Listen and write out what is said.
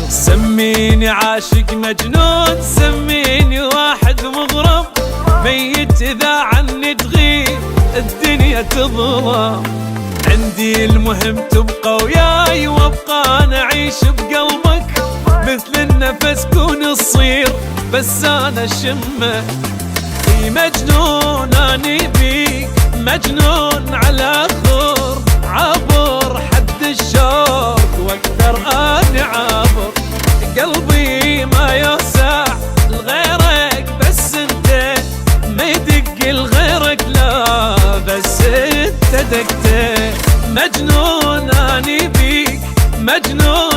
سميني عاشق مجنون، سميني واحد مغرم، ميت إذا عني تغيب الدنيا تظلم. عندي المهم تبقى وياي وابقى أنا أعيش بقلبك، مثل النفس كون تصير بس أنا شمه. مجنون أني بيك، مجنون على خور، عبر حد الشوق واكثر أني عابر. قلبي ما يوسع لغيرك بس انت، ما يدق لغيرك لا بس انت دقته. مجنون أني بيك، مجنون